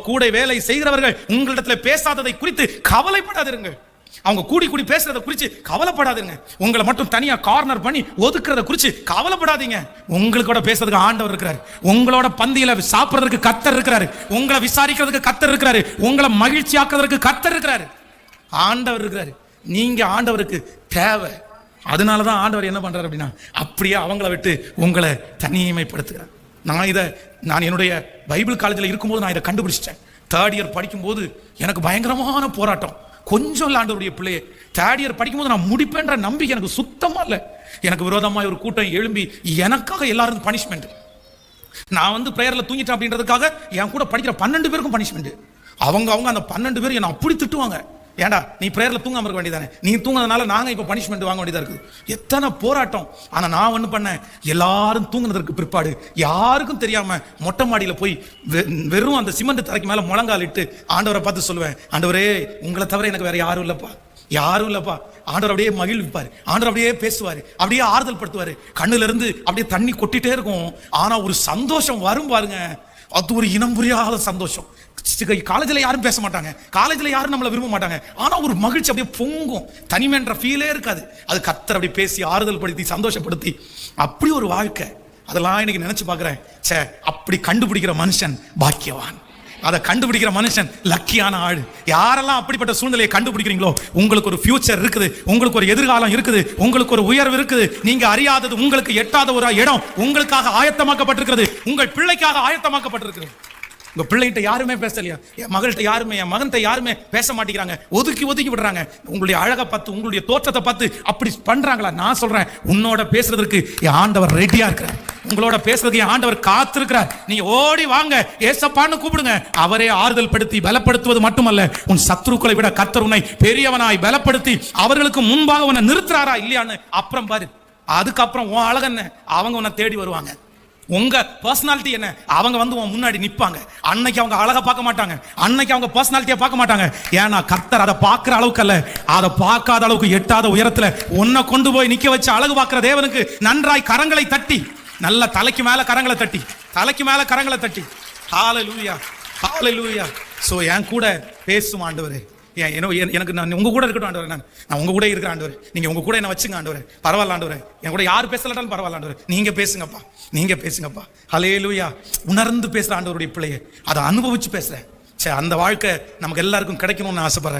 கூட வேலை செய்கிறவர்கள் உங்களிடத்துல பேசாததை குறித்து கவலைப்படாதிருங்க. அவங்க கூடி கூடி பேசுறத குறித்து கவலைப்படாதுங்க. உங்களை மட்டும் தனியா கார்னர் பண்ணி ஒதுக்குறத குறித்து கவலைப்படாதீங்க. உங்களோட பேசுறதுக்கு ஆண்டவர் இருக்கிறார். உங்களோட பந்தியில சாப்பிடுறதுக்கு கர்த்தர் இருக்கிறாரு. உங்களை விசாரிக்கிறதுக்கு கர்த்தர் இருக்கிறாரு. உங்களை மகிழ்ச்சி ஆக்குறதுக்கு கர்த்தர் இருக்கிறாரு. ஆண்டவர் இருக்கிறாரு. நீங்க ஆண்டவருக்கு தேவை. அதனாலதான் ஆண்டவர் என்ன பண்றாரு அப்படின்னா, அப்படியே அவங்கள விட்டு உங்களை தனிமைப்படுத்துகிறார். நான் என்னுடைய பைபிள் காலேஜில் இருக்கும்போது நான் இதை கண்டுபிடிச்சிட்டேன். 3rd இயர் படிக்கும்போது எனக்கு பயங்கரமான போராட்டம். கொஞ்சம் இல்ல ஆண்டவருடைய பிள்ளையே, 3rd இயர் படிக்கும்போது நான் முடிப்பேன்ற நம்பிக்கை எனக்கு சுத்தமா இல்லை. எனக்கு விரோதமாக ஒரு கூட்டம் எழும்பி எனக்காக எல்லாரும் பனிஷ்மெண்ட். நான் பிரேயர்ல தூங்கிட்டேன் அப்படின்றதுக்காக என் கூட படிக்கிற 12 பேருக்கும் பனிஷ்மெண்ட். அவங்க அந்த 12 பேர் என்னை அப்படி திட்டுவாங்க. ஏண்டா நீ பிரேயர்ல தூங்காம இருக்க வேண்டியதானே, நீ தூங்குறதுனால நாங்க இப்ப பனிஷ்மெண்ட் வாங்க வேண்டியதா இருக்குது. எத்தனை போராட்டம். ஆனா நான் ஒண்ணு பண்ணேன், எல்லாரும் தூங்குனதற்கு பிற்பாடு யாருக்கும் தெரியாம மொட்டை மாடியில போய் வெறும் அந்த சிமெண்ட் தரைக்கு மேல முழங்கால் இட்டு ஆண்டவரை பார்த்து சொல்லுவேன், ஆண்டவரே உங்களை தவிர எனக்கு வேற யாரும் இல்லப்பா, யாரும் இல்லப்பா. ஆண்டவர் அப்படியே மகிழ்விப்பாரு, ஆண்டவர் அப்படியே பேசுவாரு, அப்படியே ஆறுதல் படுத்துவாரு. கண்ணுல இருந்து அப்படியே தண்ணி கொட்டிட்டே இருக்கும். ஆனா ஒரு சந்தோஷம் வரும் பாருங்க, அது ஒரு இனம் புரியாத சந்தோஷம். காலேஜில் யாரும் பேச மாட்டாங்க, காலேஜில் யாரும் நம்மளை விரும்ப மாட்டாங்க. ஆனா ஒரு மகிழ்ச்சி அப்படியே பொங்கும். தனிமைன்ற ஃபீலே இருக்காது. அது கர்த்தர் அப்படி பேசி ஆறுதல் படுத்தி சந்தோஷப்படுத்தி அப்படி ஒரு வாழ்க்கை. அதெல்லாம் இன்னைக்கு நினைச்சு பார்க்கிறேன். அப்படி கண்டுபிடிக்கிற மனுஷன் பாக்கியவான். அதை கண்டுபிடிக்கிற மனுஷன் லக்கியான ஆள். யாரெல்லாம் அப்படிப்பட்ட சூழ்நிலையை கண்டுபிடிக்கிறீங்களோ உங்களுக்கு ஒரு ஃபியூச்சர் இருக்குது, உங்களுக்கு ஒரு எதிர்காலம் இருக்குது, உங்களுக்கு ஒரு உயர்வு இருக்குது. நீங்க அறியாதது, உங்களுக்கு எட்டாத ஒரு இடம் உங்களுக்காக ஆயத்தமாக்கப்பட்டிருக்கிறது. உங்கள் பிள்ளைக்காக ஆயத்தமாக்கப்பட்டிருக்கிறது. உங்க பிள்ளைகிட்ட யாருமே பேசலையா, என் மகள்கிட்ட யாருமே, என் மகன்கிட்ட யாருமே பேச மாட்டேங்கிறாங்க, ஒதுக்கி விடுறாங்க. உங்களுடைய அழகை பார்த்து, உங்களுடைய தோற்றத்தை பார்த்து அப்படி பண்றாங்களா? நான் சொல்றேன், உன்னோட பேசுறதுக்கு என் ஆண்டவர் ரெடியா இருக்கிறார். உங்களோட பேசுறதுக்கு என் ஆண்டவர் காத்திருக்கிறார். நீங்க ஓடி வாங்க, ஏசப்பான்னு கூப்பிடுங்க. அவரே ஆறுதல் படுத்தி பலப்படுத்துவது மட்டுமல்ல, உன் சத்துருக்களை விட கர்த்தர் உன்னை பெரியவனாய் பலப்படுத்தி அவர்களுக்கு முன்பாக உன்னை நிறுத்துறாரா இல்லையான்னு அப்புறம் பாரு. அதுக்கப்புறம் உன் அழகு என்ன, அவங்க உன்னை தேடி வருவாங்க. உங்க பர்சனாலிட்டி என்ன, அவங்க உன் முன்னாடி நிப்பாங்க. அன்னைக்கு அவங்க அழகா பார்க்க மாட்டாங்க, அன்னைக்கு அவங்க பர்சனாலிட்டியை பார்க்க மாட்டாங்க. ஏன்னா கர்த்தர் அதை பார்க்கிற அளவுக்கு அல்ல, அதை பார்க்காத அளவுக்கு எட்டாத உயரத்துல உன்னை கொண்டு போய் நிக்க வச்சு அழகு பார்க்கிற தேவனுக்கு நன்றாய் கரங்களை தட்டி, நல்ல தலைக்கு மேல கரங்களை தட்டி, தலைக்கு மேல கரங்களை தட்டி, ஹalleluya ஹalleluya. சோ என் கூட பேசும் ஆண்டவரே, எனக்கு நான் உங்க கூட இருக்கட்டும் ஆண்டவரே, நான் உங்க கூட இருக்கிற ஆண்டவரே, நீங்க உங்க கூட என்ன வச்சுங்க ஆண்டவரே. பரவாயில்ல ஆண்டவரே, என் கூட யார் பேசலாட்டாலும் பரவாயில்ல ஆண்டவரே, நீங்க பேசுங்கப்பா, நீங்க பேசுங்கப்பா. ஹல்லேலூயா. உணர்ந்து பேசுற ஆண்டவருடைய பிள்ளையை, அதை அனுபவிச்சு பேசுறேன். அந்த வாழ்க்கை நமக்கு எல்லாருக்கும் கிடைக்கணும்னு ஆசைப்படுறேன்.